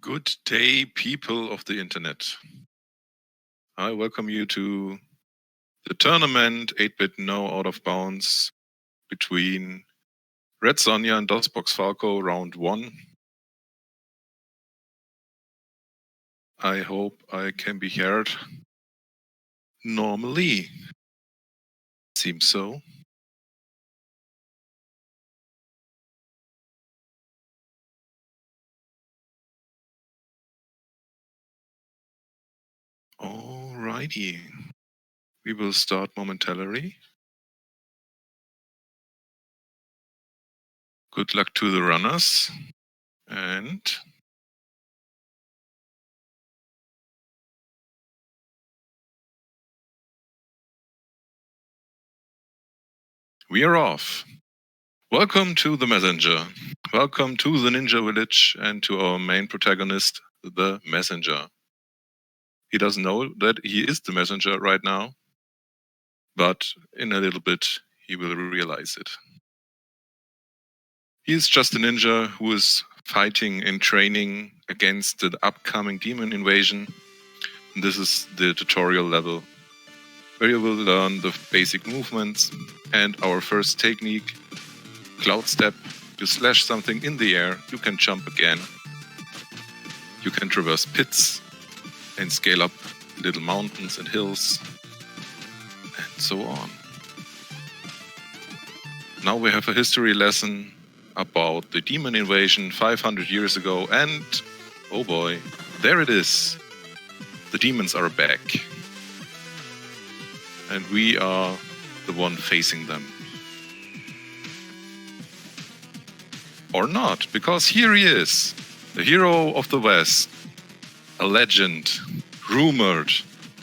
Good day, people of the internet. I welcome you to the tournament 8-bit No Out of Bounds between RedSonja and Dosboxfalco round 1. I hope I can be heard normally. Seems so. Alrighty. We will start momentarily. Good luck to the runners. And we are off. Welcome to the Messenger. Welcome to the Ninja Village and to our main protagonist, the Messenger. He doesn't know that he is the Messenger right now, but in a little bit he will realize it. He is just a ninja who is fighting and training against the upcoming demon invasion. And this is the tutorial level, where you will learn the basic movements and our first technique, Cloud Step. You slash something in the air, you can jump again. You can traverse pits and scale up little mountains and hills, and so on. Now we have a history lesson about the demon invasion 500 years ago, and oh boy, there it is. The demons are back. And we are the one facing them. Or not, because here he is, the hero of the West, a legend, rumored,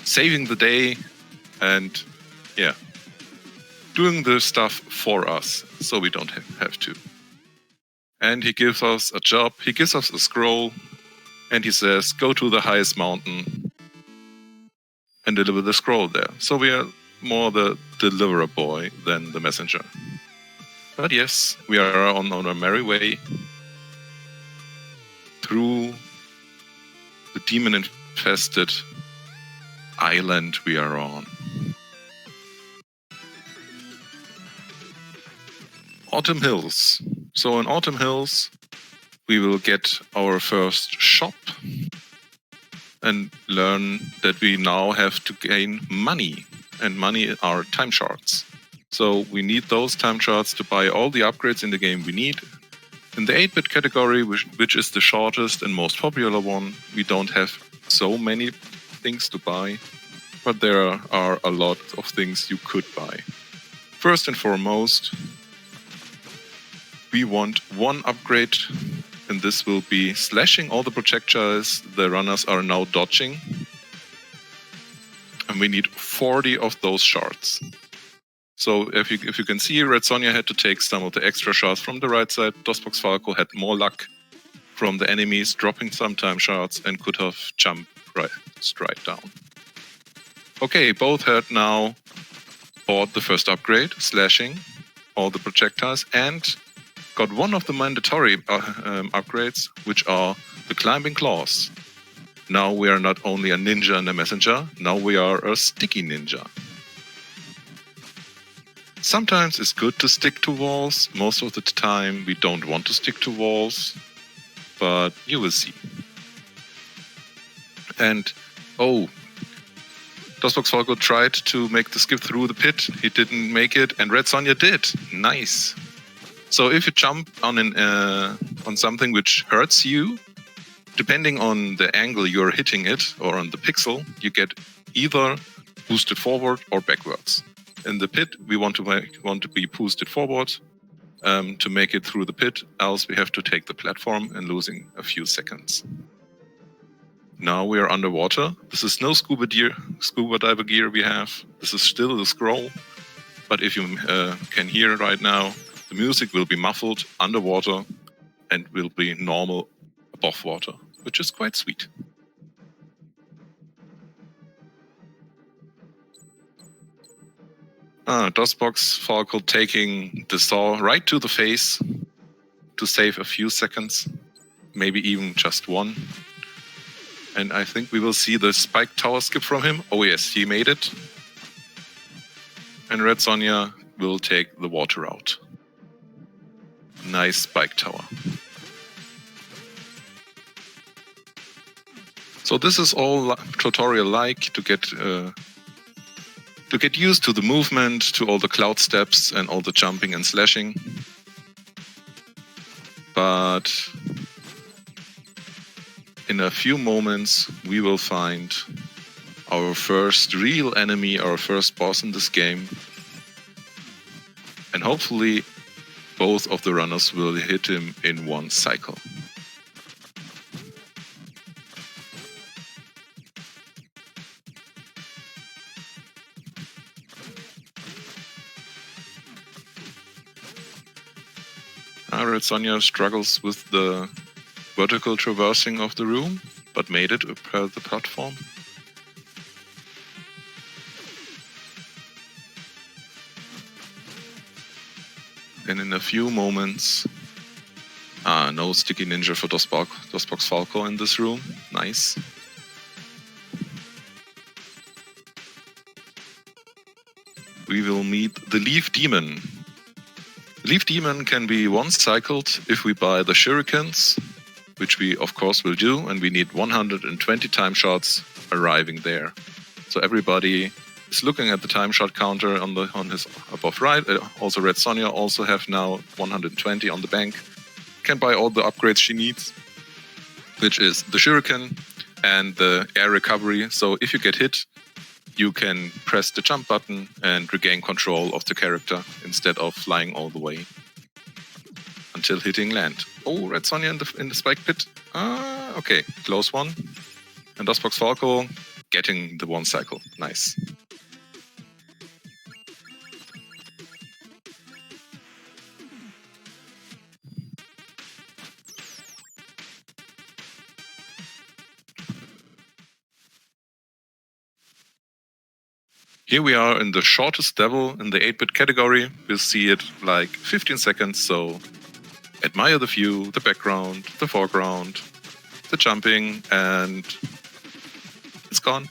saving the day, and yeah, doing the stuff for us, so we don't have to. And he gives us a job, he gives us a scroll, and he says, go to the highest mountain and deliver the scroll there. So we are more the deliverer boy than the messenger. But yes, we are on our merry way through the demon-infested island we are on. Autumn Hills. So in Autumn Hills, we will get our first shop and learn that we now have to gain money. And money are time shards. So we need those time shards to buy all the upgrades in the game we need. In the 8-bit category, which is the shortest and most popular one, we don't have so many things to buy, but there are a lot of things you could buy. First and foremost, we want one upgrade, and this will be slashing all the projectiles the runners are now dodging. And we need 40 of those shards. So if you can see, RedSonja had to take some of the extra shards from the right side. Dosboxfalco had more luck from the enemies, dropping some time shards, and could have jumped straight down. Okay, both had now bought the first upgrade, slashing all the projectiles, and got one of the mandatory upgrades, which are the climbing claws. Now we are not only a ninja and a messenger, now we are a sticky ninja. Sometimes it's good to stick to walls, most of the time we don't want to stick to walls, but you will see. And oh, Dosboxfalco tried to make the skip through the pit, he didn't make it, and RedSonja did. Nice. So if you jump on something which hurts you, depending on the angle you're hitting it, or on the pixel, you get either boosted forward or backwards. In the pit, we want to be boosted forward to make it through the pit, else we have to take the platform and losing a few seconds. Now we are underwater. This is no scuba diver gear we have. This is still the scroll, but if you can hear right now, the music will be muffled underwater and will be normal above water, which is quite sweet. Dosboxfalco taking the saw right to the face to save a few seconds. maybe even just one. And I think we will see the spike tower skip from him. Oh yes, he made it. And RedSonja will take the water out. Nice spike tower. So this is all tutorial-like to get used to the movement, to all the cloud steps and all the jumping and slashing. But in a few moments we will find our first real enemy, our first boss in this game. And hopefully both of the runners will hit him in one cycle. RedSonja struggles with the vertical traversing of the room, but made it per the platform. And in a few moments, no sticky ninja for Dosboxfalco in this room. Nice. We will meet the Leaf Demon. Leaf Demon can be once cycled if we buy the shurikens, which we of course will do, and we need 120 time shots arriving there. So everybody is looking at the time shot counter on his above right. Also RedSonja also have now 120 on the bank. Can buy all the upgrades she needs, which is the shuriken and the air recovery. So if you get hit, you can press the jump button and regain control of the character instead of flying all the way until hitting land. Oh, RedSonja in the spike pit. Okay, close one. And Dosboxfalco getting the one cycle. Nice. Here we are in the shortest level in the 8-bit category. We'll see it like 15 seconds, so admire the view, the background, the foreground, the jumping, and it's gone.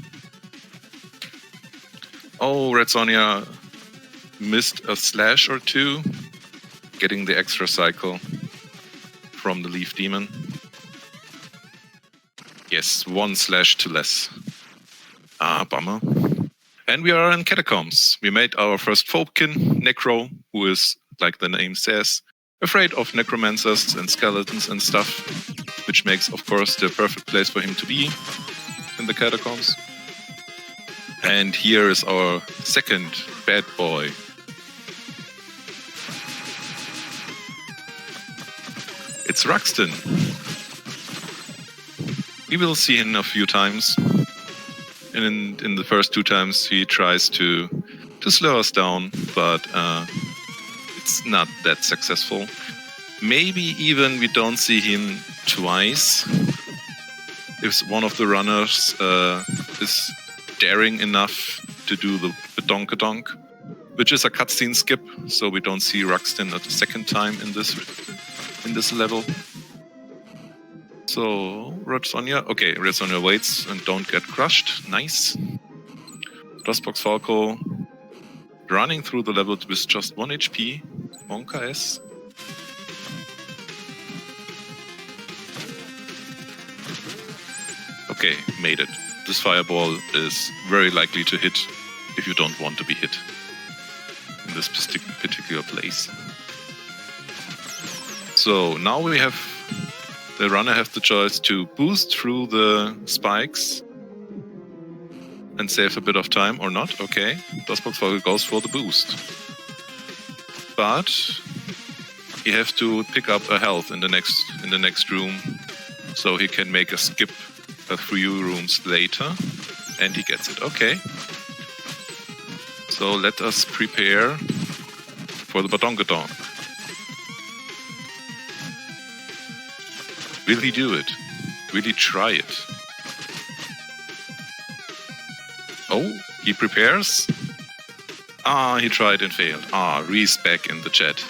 Oh, RedSonja missed a slash or two, getting the extra cycle from the Leaf Demon. Yes, one slash to less. Bummer. And we are in Catacombs. We made our first Folkkin, Necro, who is, like the name says, afraid of necromancers and skeletons and stuff, which makes, of course, the perfect place for him to be in the Catacombs. And here is our second bad boy. It's Ruxton. We will see him a few times. And in the first 2 times he tries to slow us down, but it's not that successful. Maybe even we don't see him twice if one of the runners is daring enough to do the badonkadonk, which is a cutscene skip, so we don't see Ruxton a second time in this level. So, RedSonja. Okay, RedSonja waits and don't get crushed. Nice. Dosboxfalco running through the level with just 1 HP. 1 KS. Okay, made it. This fireball is very likely to hit if you don't want to be hit in this particular place. So, now we have the runner has the choice to boost through the spikes and save a bit of time or not. Okay, Dosboxfalco goes for the boost. But he has to pick up a health in the next room, so he can make a skip a few rooms later, and he gets it. Okay. So let us prepare for the badonkadonk. Will he do it? Will he try it? Oh, he prepares? He tried and failed. Reese back in the chat.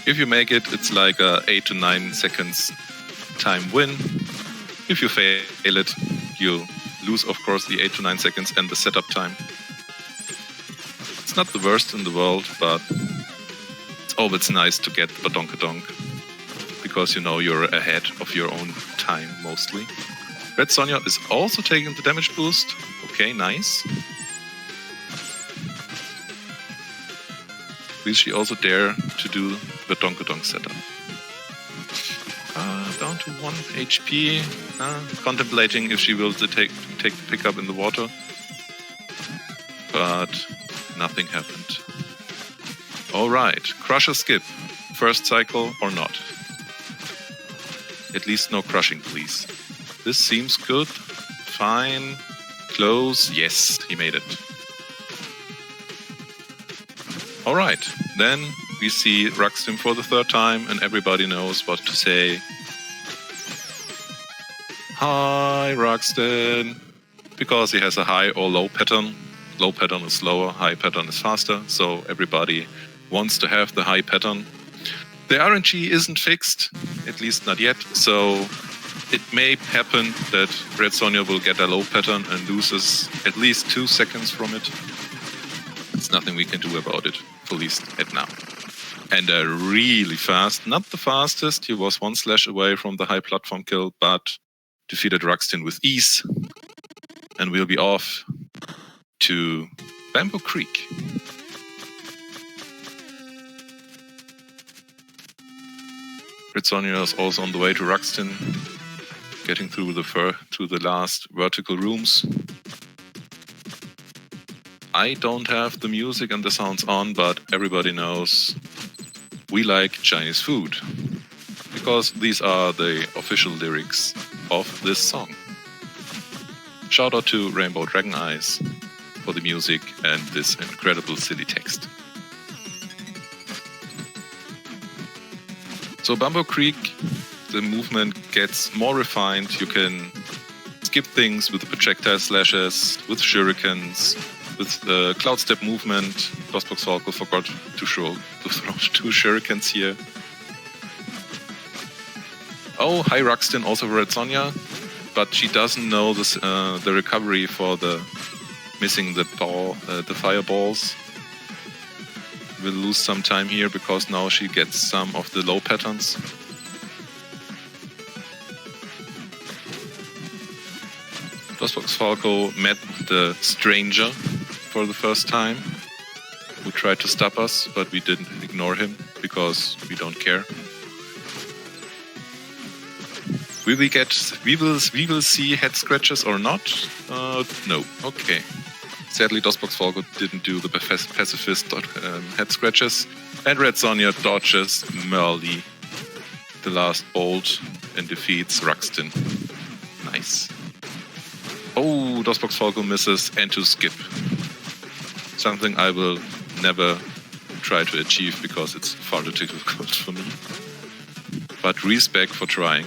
If you make it, it's like a 8 to 9 seconds time win. If you fail it, you lose, of course, the 8 to 9 seconds and the setup time. It's not the worst in the world, but it's always nice to get badonkadonk, because you know you're ahead of your own time mostly. RedSonja is also taking the damage boost. Okay, nice. Will she also dare to do the badonkadonk setup? Down to 1 HP. Contemplating if she will take the pickup in the water. But nothing happened. Alright, Crusher skip. First cycle or not. At least no crushing, please. This seems good. Fine. Close. Yes, he made it. Alright, then we see Ruxstim for the third time and everybody knows what to say. Hi, Ruxstim. Because he has a high or low pattern. Low pattern is slower, high pattern is faster, so everybody wants to have the high pattern. The RNG isn't fixed, at least not yet, so it may happen that RedSonja will get a low pattern and loses at least 2 seconds from it. There's nothing we can do about it, at least at now. And really fast, not the fastest, he was 1 slash away from the high platform kill, but defeated Ruxstim with ease. And we'll be off to Bamboo Creek. RedSonja is also on the way to Ruxstim, getting through the last vertical rooms. I don't have the music and the sounds on, but everybody knows we like Chinese food, because these are the official lyrics of this song. Shout out to Rainbow Dragon Eyes for the music and this incredible silly text. So Bamboo Creek, the movement gets more refined. You can skip things with the projectile slashes, with shurikens, with the cloud step movement. Dosboxfalco forgot to throw 2 shurikens here. Oh, hi Ruxstim, also RedSonja, but she doesn't know this, the recovery for the missing the fireballs. We'll lose some time here because now she gets some of the low patterns. Dosboxfalco met the stranger for the first time, who tried to stop us, but we didn't ignore him because we don't care. We will see head scratches or not? No. Okay. Sadly, Dosboxfalco didn't do the pacifist head scratches, and RedSonja dodges merely the last bolt and defeats Ruxstim. Nice. Oh, Dosboxfalco misses and to skip. Something I will never try to achieve because it's far too difficult for me. But respect for trying.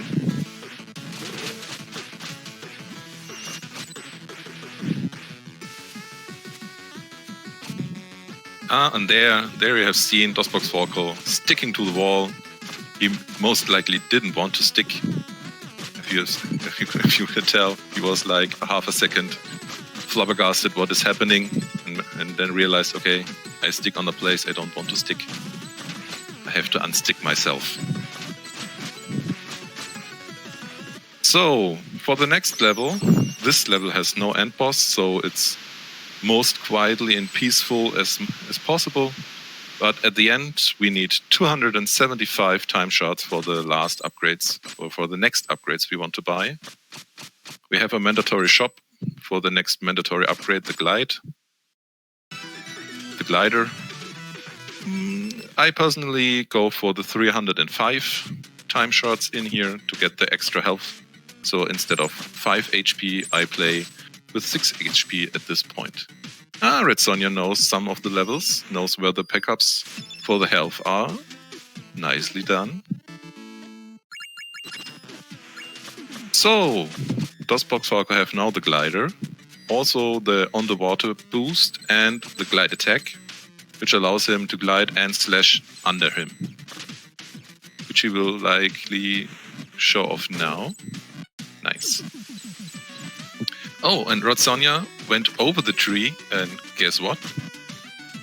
And there you have seen Dosboxfalco sticking to the wall. He most likely didn't want to stick. If you could tell, he was like a half a second flabbergasted what is happening, and then realized, okay, I stick on the place I don't want to stick. I have to unstick myself. So, for the next level, this level has no end boss, so it's most quietly and peaceful as possible. But at the end, we need 275 time shots for the last upgrades, or for the next upgrades we want to buy. We have a mandatory shop for the next mandatory upgrade, the Glide. The Glider. I personally go for the 305 time shots in here to get the extra health. So instead of 5 HP, I play with 6 HP at this point. RedSonja knows some of the levels, knows where the pickups for the health are. Nicely done. So, Dosboxfalco have now the Glider, also the on the water boost and the glide attack, which allows him to glide and slash under him. she will likely show off now. Nice. Oh, and RedSonja went over the tree, and guess what?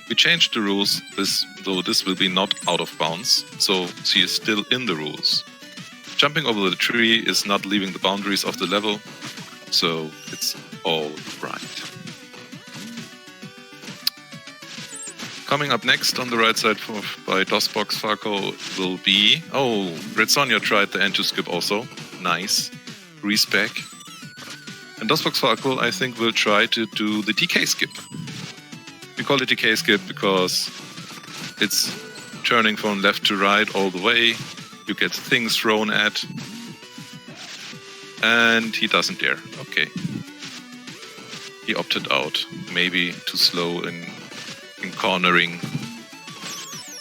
We changed the rules, though this will be not out of bounds, so she is still in the rules. Jumping over the tree is not leaving the boundaries of the level, so it's all right. Coming up next on the right side by Dosboxfalco will be... Oh, RedSonja tried the N2 skip also. Nice. Respec. And Dosboxfalco, I think, will try to do the DK skip. We call it DK skip because it's turning from left to right all the way. You get things thrown at. And he doesn't dare. Okay. He opted out. Maybe too slow in cornering.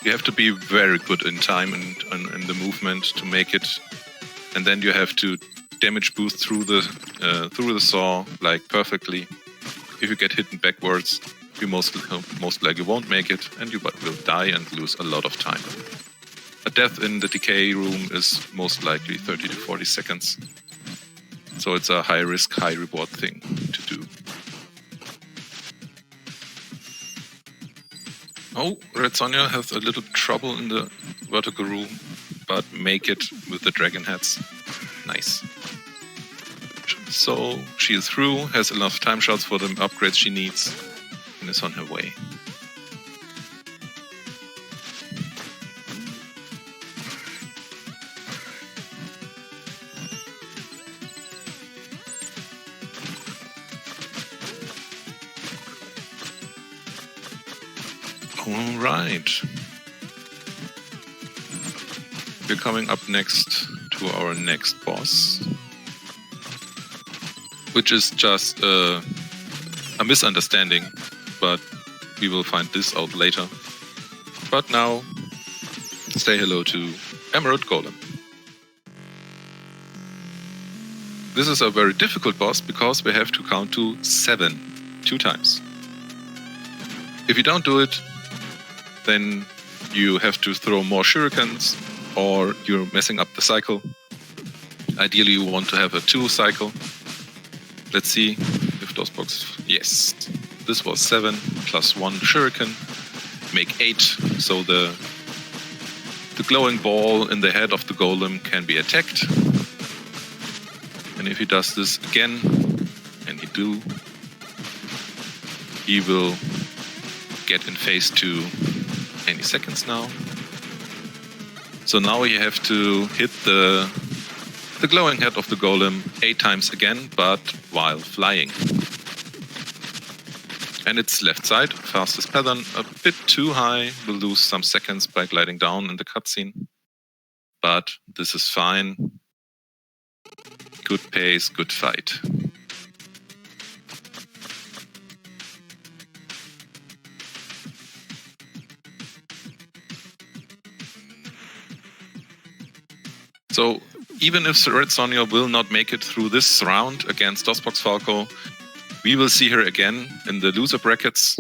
You have to be very good in time and in the movement to make it. And then you have to damage boost through the saw like perfectly. If you get hit backwards, you most likely won't make it, and you will die and lose a lot of time. A death in the decay room is most likely 30 to 40 seconds. So it's a high risk, high reward thing to do. Oh, RedSonja has a little trouble in the vertical room, but make it with the dragon heads. Nice. So she is through, has enough time shots for the upgrades she needs, and is on her way. All right. We're coming up next to our next boss, which is just a misunderstanding, but we will find this out later. But now, say hello to Emerald Golem. This is a very difficult boss because we have to count to 7 2 times. If you don't do it, then you have to throw more shurikens, or you're messing up the cycle. Ideally, you want to have a 2 cycle. Let's see if those boxes... Yes, this was 7 plus 1 shuriken. Make 8, so the glowing ball in the head of the golem can be attacked. And if he does this again, and he will get in phase 2 any seconds now. So now you have to hit the glowing head of the golem 8 times again, but while flying. And it's left side, fastest pattern, a bit too high, will lose some seconds by gliding down in the cutscene. But this is fine. Good pace, good fight. So even if RedSonja will not make it through this round against Dosboxfalco, we will see her again in the loser brackets.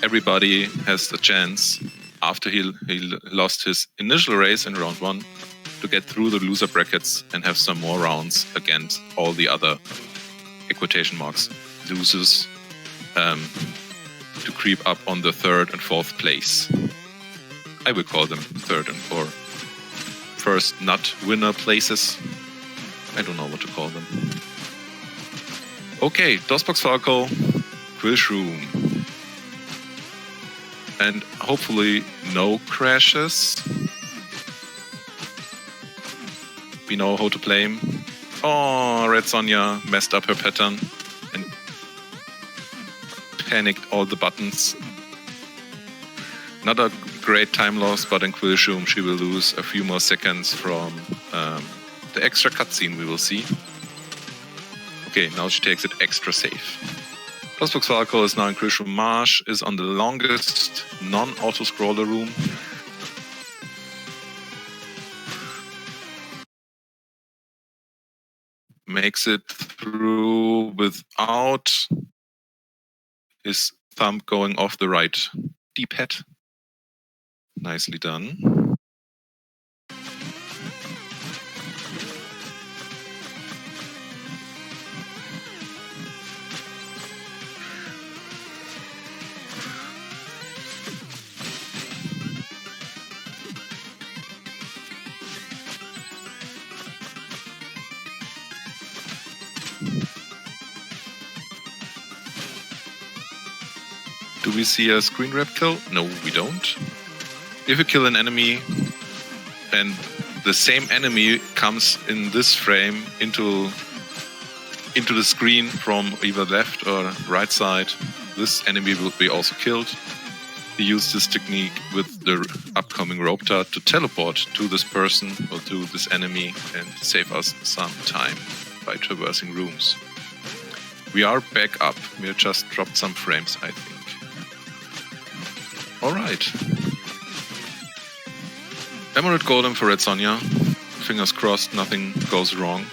Everybody has the chance, after he lost his initial race in round 1, to get through the loser brackets and have some more rounds against all the other equitation marks losers to creep up on the 3rd and 4th place. I will call them 3rd and 4th. First not winner places. I don't know what to call them. Okay, Dosboxfalco, Quillshroom. And hopefully no crashes. We know how to play him. Oh, RedSonja messed up her pattern and panicked all the buttons. Not a great time loss, but in Quillshroom she will lose a few more seconds from the extra cutscene we will see. Okay, now she takes it extra safe. Dosboxfalco is now in Quillshroom. Marsh is on the longest non-auto-scroller room. Makes it through without his thumb going off the right D-pad. Nicely done. Do we see a screen grab kill? No, we don't. If you kill an enemy and the same enemy comes in this frame into the screen from either left or right side, this enemy will be also killed. We use this technique with the upcoming rope dart to teleport to this person or to this enemy and save us some time by traversing rooms. We are back up. We just dropped some frames, I think. Alright. Emerald Golem for RedSonja. Fingers crossed nothing goes wrong.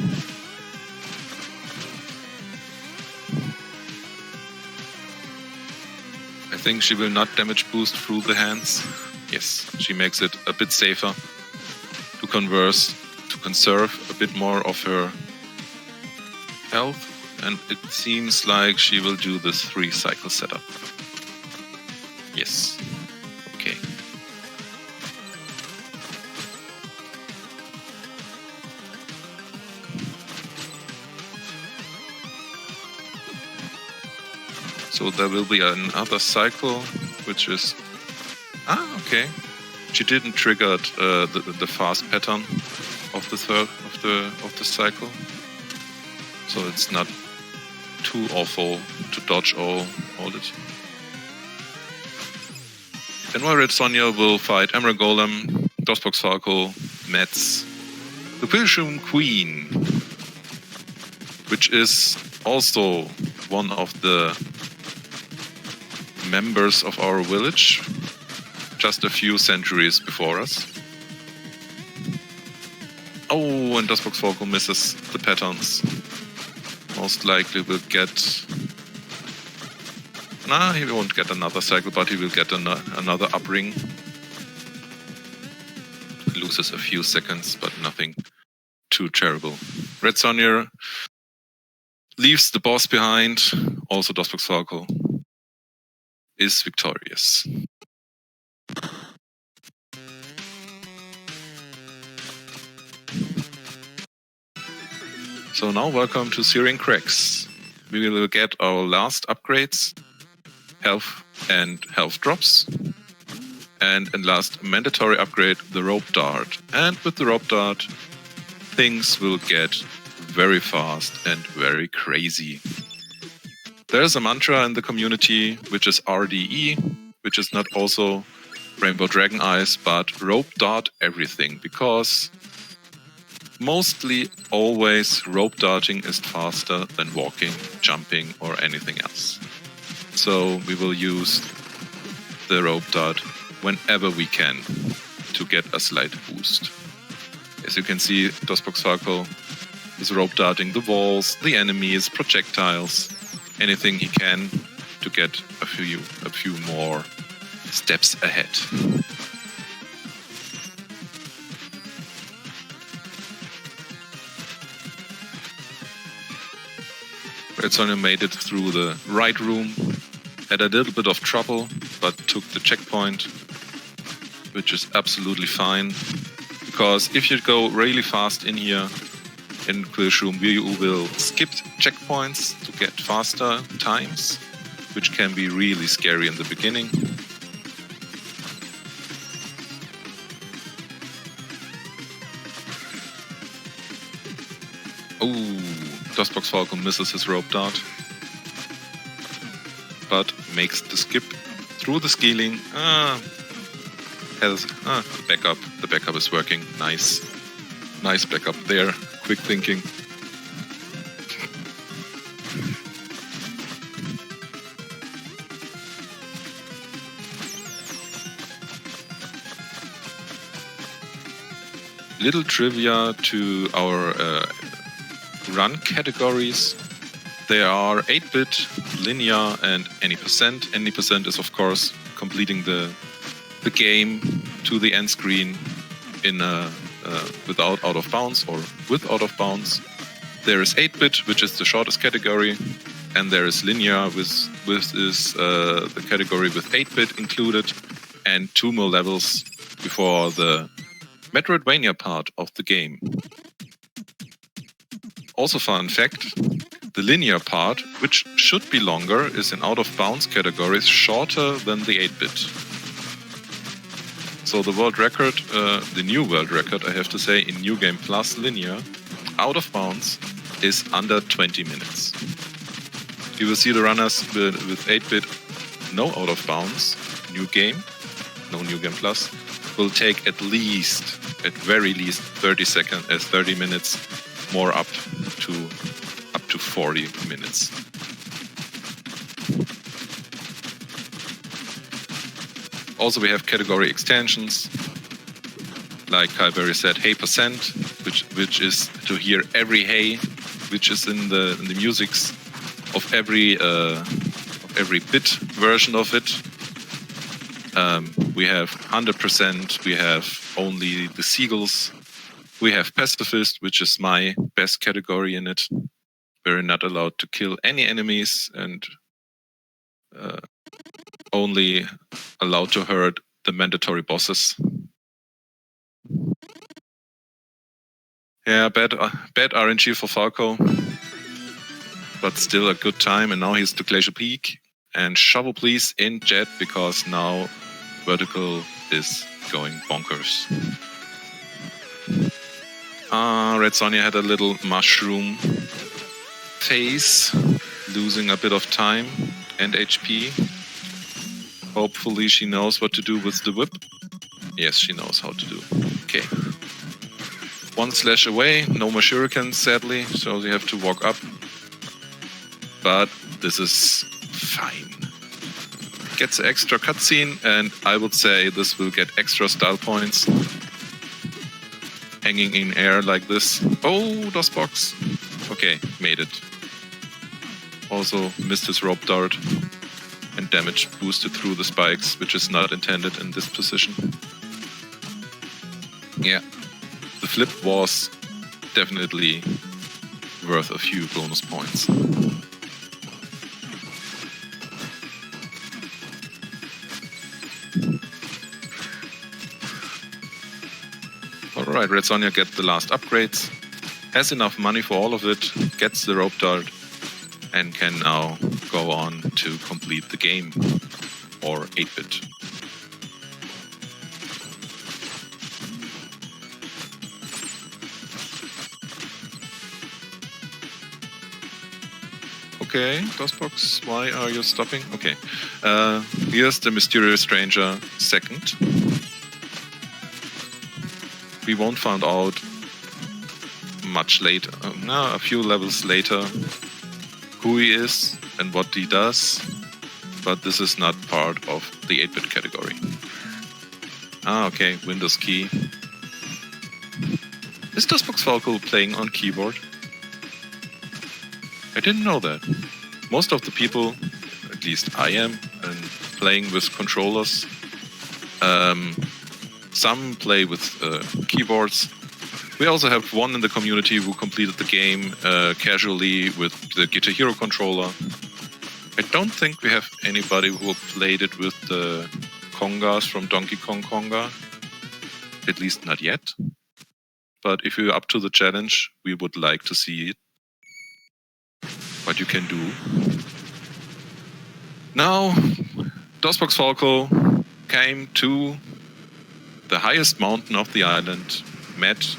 I think she will not damage boost through the hands. Yes, she makes it a bit safer to conserve a bit more of her health. And it seems like she will do this 3-cycle setup. Yes. Okay. So there will be another cycle, which is... okay. She didn't trigger the fast pattern of the cycle. So it's not too awful to dodge all it. Then RedSonja will fight Emerald Golem, Dosboxfalco, Mets, the Pilshroom Queen, which is also one of the members of our village, just a few centuries before us. Oh, and Dosboxfalco misses the patterns. Most likely will get... he won't get another cycle, but he will get another upring. Loses a few seconds, but nothing too terrible. RedSonja leaves the boss behind. Also Dosboxfalco is victorious. So now welcome to Searing Cracks. We will get our last upgrades, health and health drops, and last mandatory upgrade, the rope dart. And with the rope dart, things will get very fast and very crazy. There's a mantra in the community, which is RDE, which is not also Rainbow Dragon Eyes, but rope dart everything, because mostly always rope darting is faster than walking, jumping, or anything else. So we will use the rope dart whenever we can to get a slight boost. As you can see, Dosboxfalco is rope darting the walls, the enemies, projectiles, anything he can to get a few more steps ahead. RedSonja made it through the right room, had a little bit of trouble, but took the checkpoint, which is absolutely fine. Because if you go really fast in here, in Pilshroom, you will skip checkpoints to get faster times, which can be really scary in the beginning. Oh, Dosboxfalco misses his rope dart, but makes the skip through the scaling. Has the backup. The backup is working. Nice backup there. Quick thinking. Little trivia to our run categories. There are 8-bit, linear, and any percent. Any percent is, of course, completing the game to the end screen in without out of bounds or with out of bounds. There is 8-bit, which is the shortest category, and there is linear, which is the category with 8-bit included, and 2 more levels before the Metroidvania part of the game. Also fun fact, The linear part, which should be longer, is in out-of-bounds categories shorter than the 8-bit. So the world record, the new world record, I have to say, in New Game Plus linear, out-of-bounds, is under 20 minutes. You will see the runners with 8-bit, no out-of-bounds, new game, no New Game Plus, will take at very least 30 minutes, more up to 40 minutes. Also, we have category extensions, like Kyberry said, hey percent, which is to hear every hey, which is in the musics of every bit version of it. We have 100%, we have only the seagulls, we have pacifist, which is my best category in it. We're not allowed to kill any enemies and only allowed to hurt the mandatory bosses. Yeah, bad RNG for Falco, but still a good time. And now he's to Glacial Peak. And shovel please in jet, because now vertical is going bonkers. RedSonja had a little mushroom phase, losing a bit of time and HP. Hopefully she knows what to do with the whip. Yes, she knows how to do. Okay. One slash away, no more shurikens, sadly, so you have to walk up. But this is fine. Gets extra cutscene, and I would say this will get extra style points. Hanging in air like this. Oh, Dosbox. Okay, made it. Also missed his rope dart. And damage boosted through the spikes, which is not intended in this position. Yeah, the flip was definitely worth a few bonus points. Alright, RedSonja gets the last upgrades, has enough money for all of it, gets the rope dart, and can now go on to complete the game, or 8-bit. Okay, Dosbox, why are you stopping? Okay, here's the mysterious stranger second. We won't find out much later, a few levels later, who he is and what he does, but this is not part of the 8-bit category. Okay, Windows key. Is Dosboxfalco playing on keyboard? I didn't know that. Most of the people, at least I am, and playing with controllers. Some play with keyboards. We also have one in the community who completed the game casually with the Guitar Hero controller. I don't think we have anybody who played it with the congas from Donkey Kong Konga. At least not yet. But if you're up to the challenge, we would like to see it. What you can do. Now, Dosboxfalco came to the highest mountain of the island, met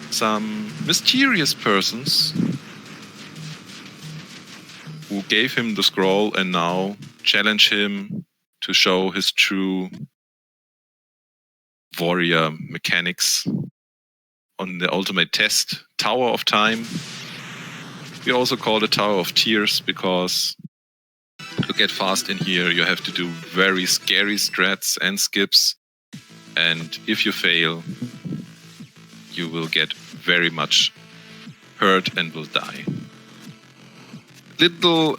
some mysterious persons who gave him the scroll and now challenge him to show his true warrior mechanics on the ultimate test, Tower of Time. We also call it Tower of Tears because to get fast in here you have to do very scary strats and skips, and if you fail you will get very much hurt and will die. Little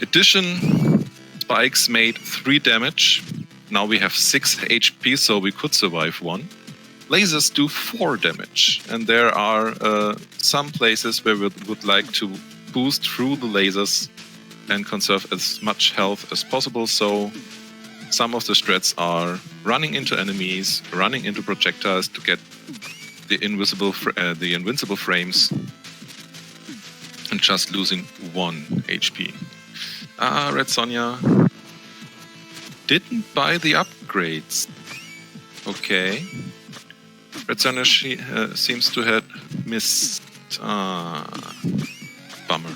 addition, spikes made 3 damage. Now we have 6 HP, so we could survive 1. Lasers do 4 damage, and there are some places where we would like to boost through the lasers and conserve as much health as possible, so some of the strats are running into enemies, running into projectiles to get the invincible frames, just losing 1 HP. RedSonja didn't buy the upgrades. Okay. RedSonja seems to have missed. Bummer.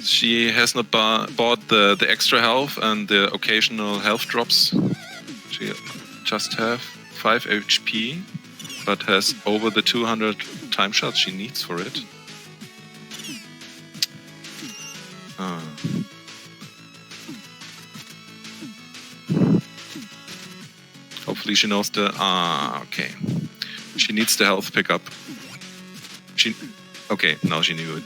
She has not bought the extra health and the occasional health drops. She just have 5 HP, but has over the 200 time shots she needs for it. Hopefully she knows the... okay. She needs the health pickup. Okay, now she knew it.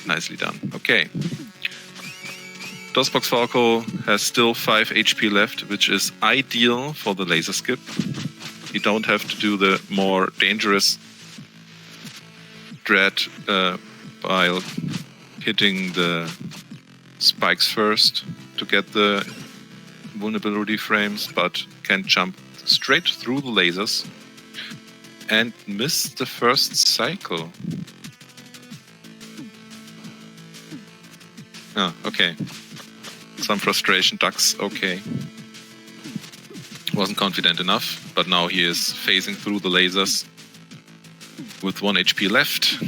Nicely done. Okay. Dosboxfalco has still 5 HP left, which is ideal for the laser skip. You don't have to do the more dangerous dread while hitting the spikes first to get the vulnerability frames, but can jump straight through the lasers and miss the first cycle. Okay. Some frustration, Ducks, okay. Wasn't confident enough, but now he is phasing through the lasers with 1 HP left.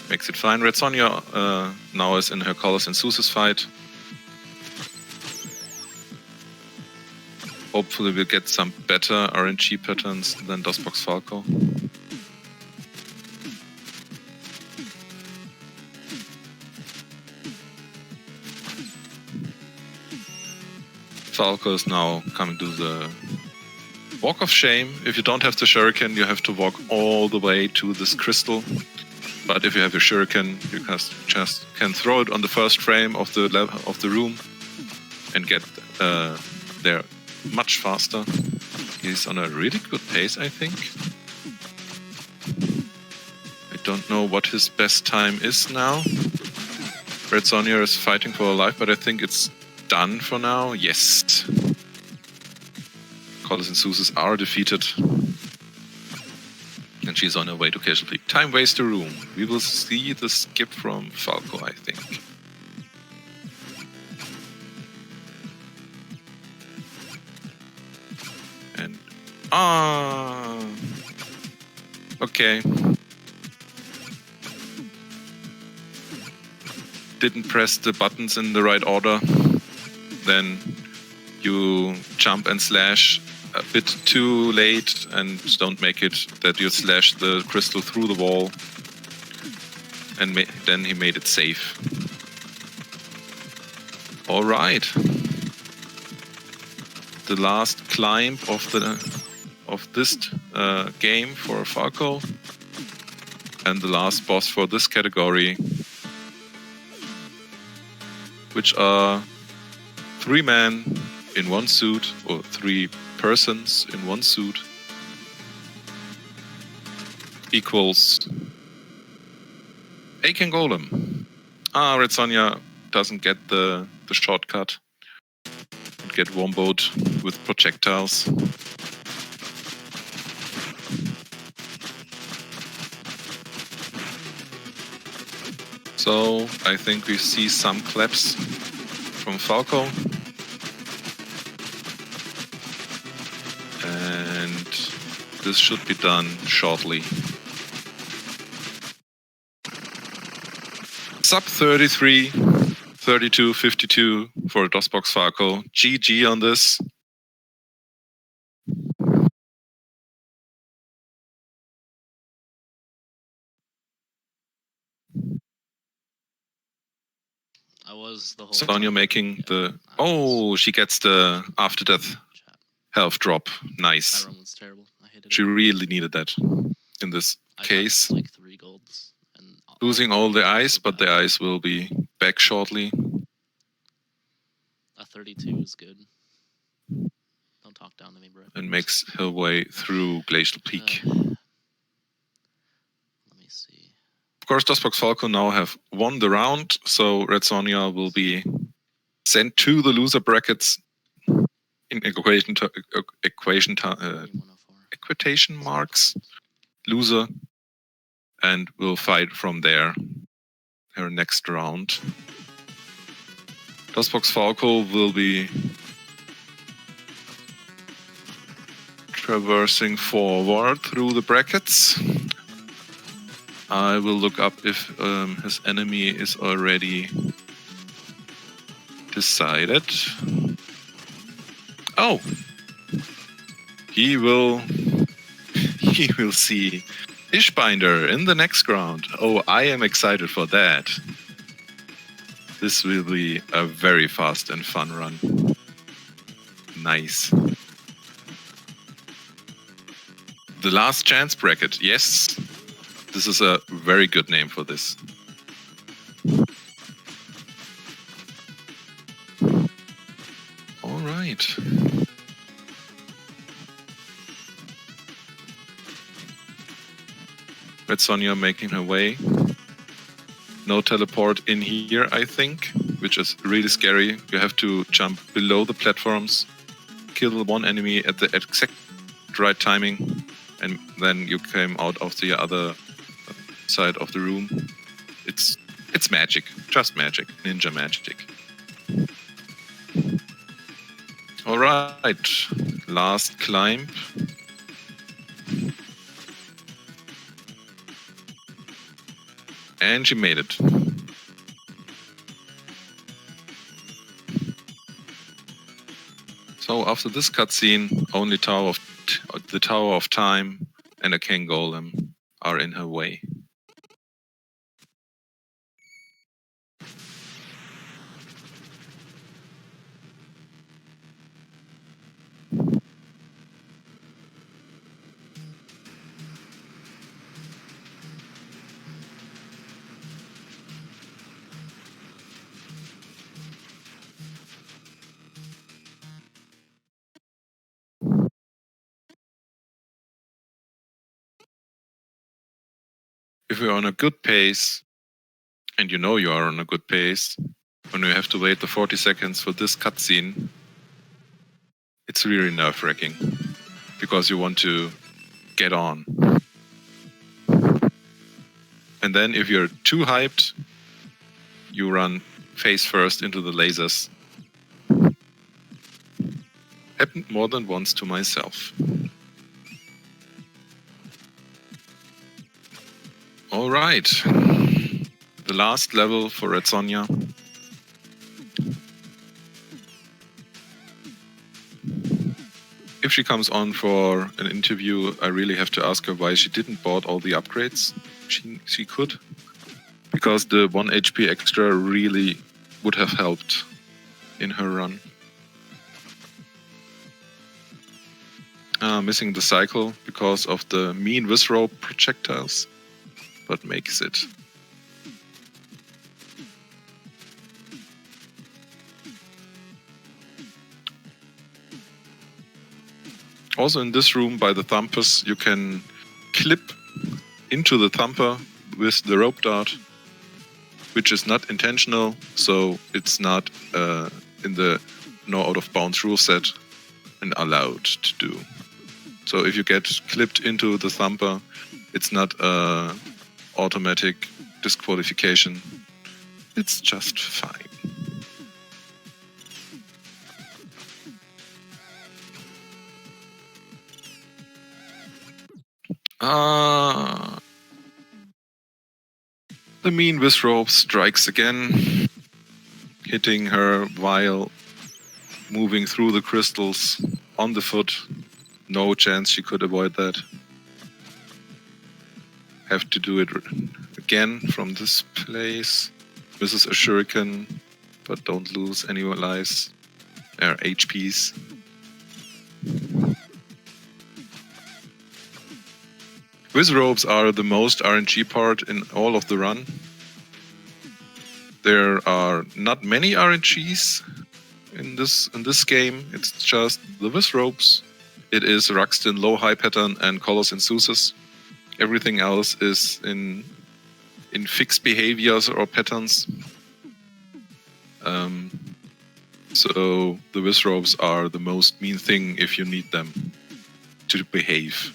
Makes it fine. RedSonja now is in her Colors and Zeus's fight. Hopefully we'll get some better RNG patterns than Dosboxfalco. Falco is now coming to the Walk of Shame. If you don't have the Shuriken, you have to walk all the way to this crystal. But if you have your Shuriken, you just can throw it on the first frame of the room and get there much faster. He's on a really good pace, I think. I don't know what his best time is now. RedSonja is fighting for her life, but I think it's done for now. Yes. Colors and Zeus are defeated. And she's on her way to Casual Peak. Time waster room. We will see the skip from Falco, I think. And okay. Didn't press the buttons in the right order. Then you jump and slash a bit too late and don't make it that you slash the crystal through the wall. And then he made it safe. All right. The last climb of this game for Falco, and the last boss for this category, which are 3 men in 1 suit, or 3 persons in 1 suit, equals Aiken Golem. RedSonja doesn't get the shortcut and get womboed with projectiles. So I think we see some claps from Falco. And this should be done shortly. Sub 33, 32, 52 for Dosboxfalco. GG on this. I was the whole Sonja making the... Oh, she gets the after death health drop. Nice. That run was terrible. I hated She it. really needed that in this case. Got like 3 golds. And Losing all the ice, but the ice will be back shortly. A 32 is good. Don't talk down to me, bro. And makes her way through Glacial Peak. Let me see. Of course, Dosboxfalco now have won the round, so RedSonja will be sent to the loser brackets in equitation marks. Loser. and will fight from there her next round. Dosboxfalco will be traversing forward through the brackets. I will look up if his enemy is already decided. Oh! He will see Ishbinder in the next round. Oh, I am excited for that. This will be a very fast and fun run. Nice. The Last Chance Bracket. Yes, this is a very good name for this. All right. RedSonja making her way. No teleport in here, I think, which is really scary. You have to jump below the platforms, kill one enemy at the exact right timing, and then you came out of the other side of the room. It's magic, just magic, ninja magic. All right, last climb. And she made it. So after this cutscene, only the Tower of Time and a King Golem are in her way. If you're on a good pace, and you know you are on a good pace, when you have to wait the 40 seconds for this cutscene, it's really nerve-wracking, because you want to get on. And then if you're too hyped, you run face first into the lasers. Happened more than once to myself. All right, the last level for RedSonja. If she comes on for an interview, I really have to ask her why she didn't bought all the upgrades. She could, because the 1 HP extra really would have helped in her run. Missing the cycle because of the mean visceral projectiles, but makes it. Also in this room by the thumpers, you can clip into the thumper with the rope dart, which is not intentional, so it's not in the no out of bounds rule set and allowed to do. So if you get clipped into the thumper, it's not automatic disqualification. It's just fine. The mean Visrope strikes again, hitting her while moving through the crystals on the foot. No chance she could avoid that. Have to do it again from this place. Misses a shuriken, but don't lose any lives. HPs. Wizrobes are the most RNG part in all of the run. There are not many RNGs in this game. It's just the Wizrobes. It is Ruxton, Low High Pattern, and Colors and Seuss. Everything else is in fixed behaviors or patterns. So the Wizrobes are the most mean thing if you need them to behave.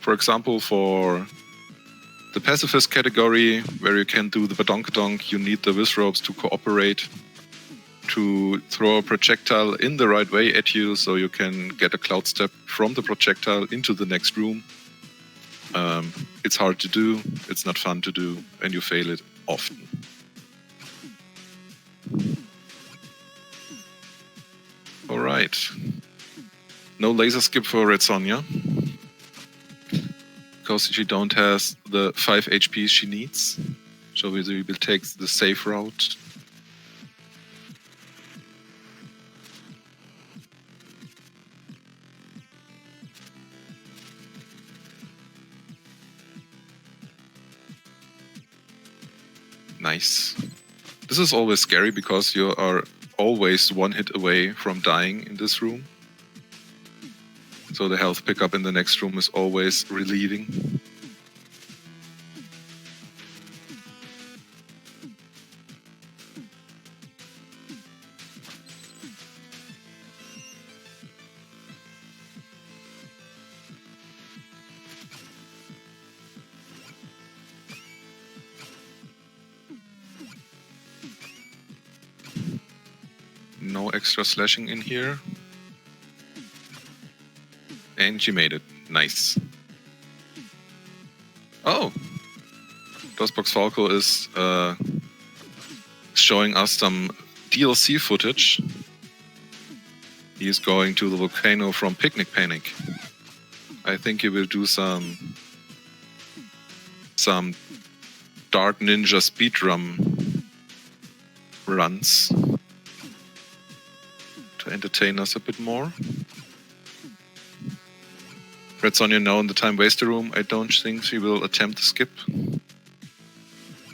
For example, for the pacifist category, where you can do the badonkadonk, you need the Wizrobes to cooperate to throw a projectile in the right way at you, so you can get a cloud step from the projectile into the next room. It's hard to do, it's not fun to do, and you fail it often. Alright. No laser skip for RedSonja, because she don't has the 5 HP she needs. So we will take the safe route. Nice. This is always scary because you are always one hit away from dying in this room. So the health pickup in the next room is always relieving. No extra slashing in here. And she made it. Nice. Oh! Dosboxfalco is showing us some DLC footage. He is going to the volcano from Picnic Panic. I think he will do some Dark Ninja speedrun runs to entertain us a bit more. RedSonja now in the time waster room. I don't think she will attempt the skip.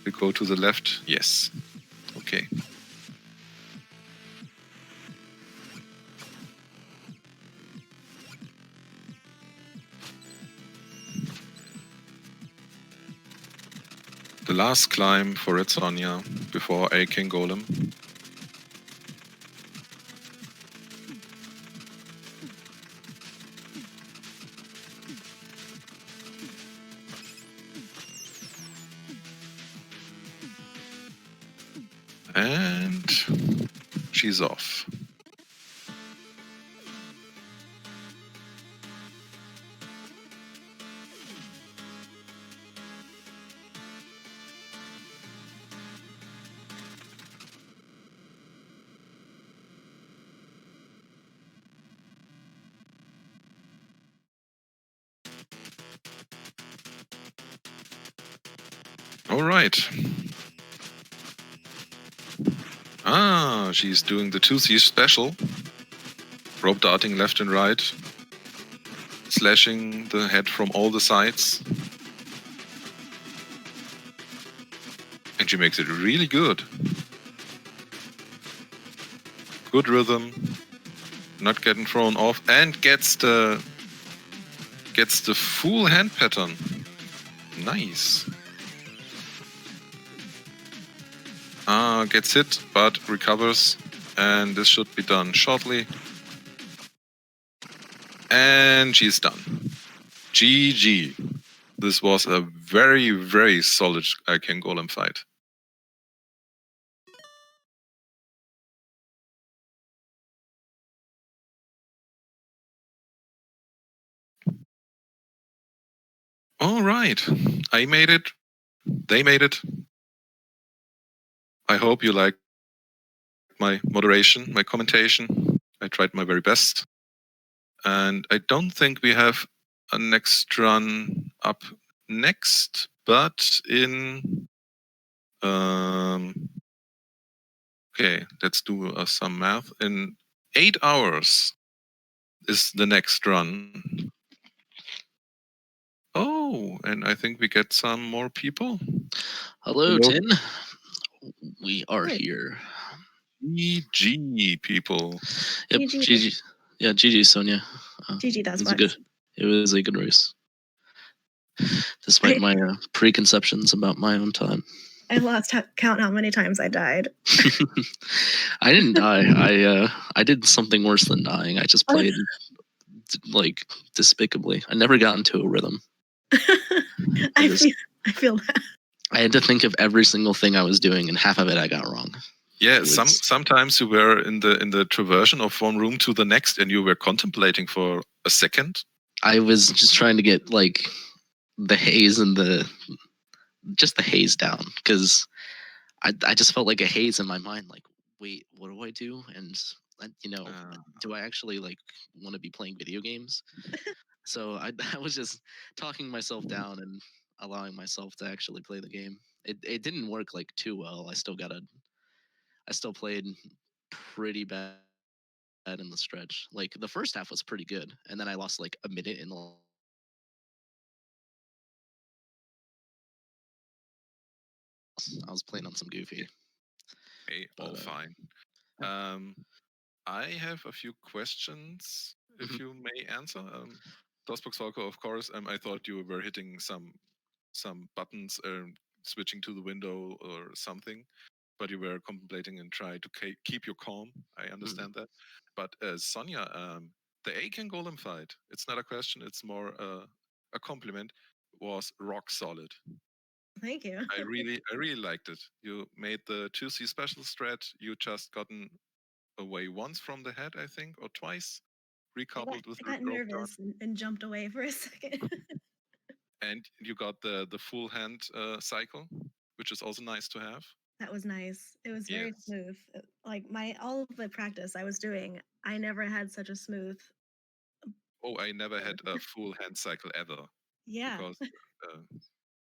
We go to the left. Yes. Okay. The last climb for RedSonja before King Golem. And she's off. All right. Ah, she's doing the 2C special. Rope darting left and right. Slashing the head from all the sides. And she makes it really good. Good rhythm. Not getting thrown off. And gets the full hand pattern. Nice. Gets hit, but recovers, and this should be done shortly. And she's done. GG. This was a very, very solid King Golem fight. All right. I made it. They made it. I hope you liked my moderation, my commentation. I tried my very best. And I don't think we have a next run up next, but in... okay, let's do some math. In 8 hours is the next run. Oh, and I think we get some more people. Hello, Tin. We are here. GG, people. Yep, GG. Yeah, GG, Sonia. GG, that's it was a good race. Despite my preconceptions about my own time. I lost count how many times I died. I didn't die. I did something worse than dying. I just played like despicably. I never got into a rhythm. I just- feel that. I had to think of every single thing I was doing, and half of it I got wrong. Yeah, It was- sometimes you were in the traversion of one room to the next, and you were contemplating for a second. I was just trying to get like the haze and the haze down, because I just felt like a haze in my mind. Like, wait, what do I do? And do I actually like want to be playing video games? So I was just talking myself down and allowing myself to actually play the game. It didn't work like too well. I still played pretty bad in the stretch. Like the first half was pretty good, and then I lost like a minute in the. I was playing on some goofy. Hey, all But, fine. I have a few questions, if Mhm. you may answer. Dosboxfalco, of course. I thought you were hitting some buttons, switching to the window or something, but you were contemplating and try to keep your calm. I understand that. But Sonja, the Aiken Golem fight, it's not a question, it's more a compliment, was rock solid. Thank you. I really liked it. You made the 2C special strat. You just gotten away once from the head, I think, or twice, recoupled with I got the rope dart, nervous and jumped away for a second. and you got the full hand cycle, which is also nice to have. That was nice. It was very Yes. smooth. Like all of the practice I was doing, I never had such a smooth. Oh, I never had a full hand cycle ever Yeah. because uh,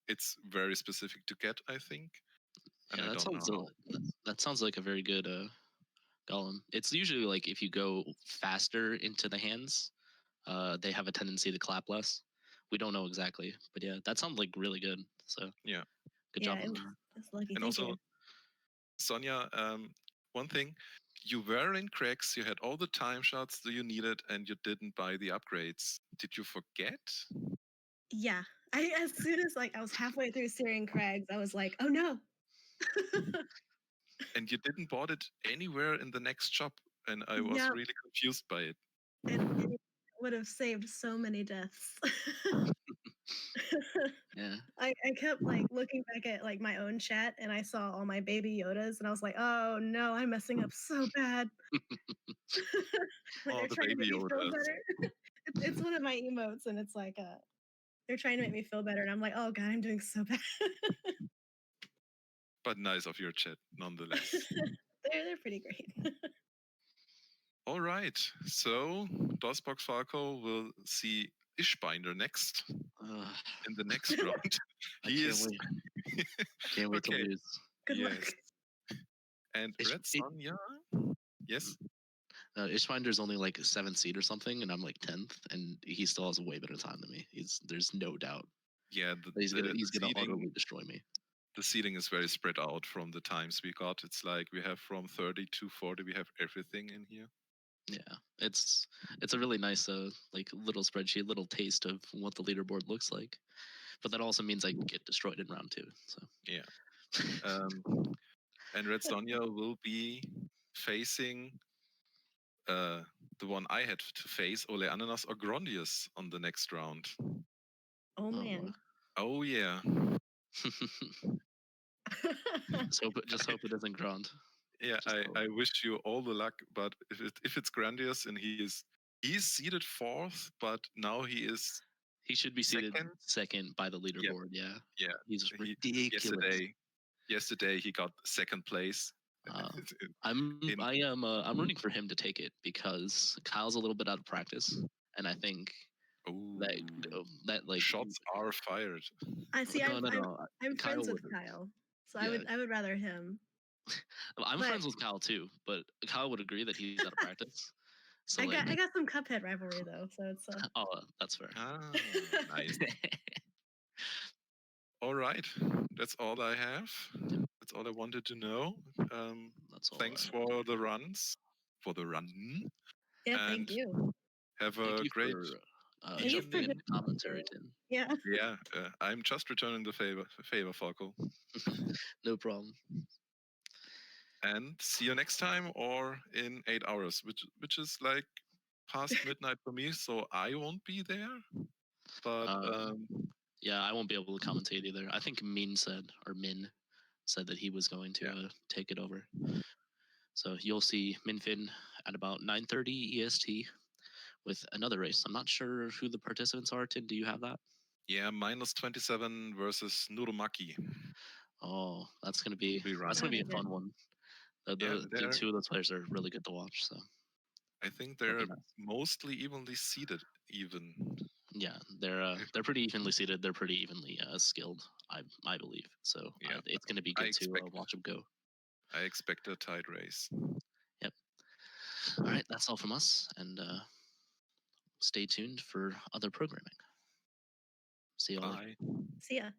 it's very specific to get, I think, and Yeah, I don't know how. that sounds like a very good golem. It's usually like if you go faster into the hands, they have a tendency to clap less. We don't know exactly, but yeah, that sounds like really good. So Yeah, good Yeah, job on that. it's lucky. and Thank also you. Sonja, one thing, you were in cracks, you had all the time shots that you needed, and you didn't buy the upgrades. Did you forget? Yeah. As soon as I was halfway through Syrian Crags, I was like, oh no. And you didn't bought it anywhere in the next shop, and I was Yeah. really confused by it. And it would have saved so many deaths. Yeah. I kept looking back at my own chat and I saw all my baby Yodas and I was like, oh no, I'm messing up so bad. Oh, They're the trying to baby make me feel Yodas. better. It's one of my emotes and it's like they're trying to make me feel better and I'm like, oh god, I'm doing so bad. But nice of your chat, nonetheless. They're pretty great. All right, so Dosboxfalco will see Ishbinder next in the next round. I He can't is wait. I can't wait okay. to lose. Good Yes, luck. and Red Sonja. Yes. Ishfinder's only like 7th seed or something, and I'm like 10th, and he still has a way better time than me. There's no doubt Yeah, that he's gonna utterly destroy me. the seating is very spread out from the times we got. It's like we have from 30 to 40, we have everything in here. Yeah, it's a really nice like little spreadsheet, little taste of what the leaderboard looks like. But that also means I get destroyed in round 2. So Yeah. And Red Sonja will be facing the one I had to face, Ole Ananas or Grondius, on the next round. Oh boy. man. Oh yeah. Just hope it isn't Grand. Yeah, Just hope. I wish you all the luck, but if it's Grandius and he's seated 4th, but now he is He should be seated second. second by the leaderboard. Yeah, Yeah. he's He, ridiculous. yesterday he got 2nd place. I'm rooting for him to take it because Kyle's a little bit out of practice, and I think Oh, that like shots are fired. I see. no. I'm Kyle friends with would. Kyle, so Yeah. I would rather him. I'm But- friends with Kyle too, but Kyle would agree that he's out of practice. So I got some Cuphead rivalry though, so it's oh, that's fair. Ah, nice. All right, that's all I have. That's all I wanted to know. That's all. Thanks for the runs, for the run, yeah. Thank and you. have Thank a you great for Thank you for jumping in doing commentary, it. Tim. Yeah. Yeah, I'm just returning the favor, Falco. No problem. And see you next time or in 8 hours, which is like past midnight for me, so I won't be there. But Yeah, I won't be able to commentate either. I think Min said that he was going to take it over. So you'll see Minfin at about 9:30 EST with another race. I'm not sure who the participants are. Tim, do you have that? Yeah, -27 versus Nurumaki. Oh, that's gonna be Be a That'll be fun good. one. Yeah, The two of those players are really good to watch. So I think that'll they're be nice. mostly evenly seated. Yeah, they're pretty evenly seated. They're pretty evenly skilled, I believe. So Yeah, it's going to be I good to expect watch them go. I expect a tight race. Yep. All right, that's all from us, and stay tuned for other programming. See you all later. Bye. See ya.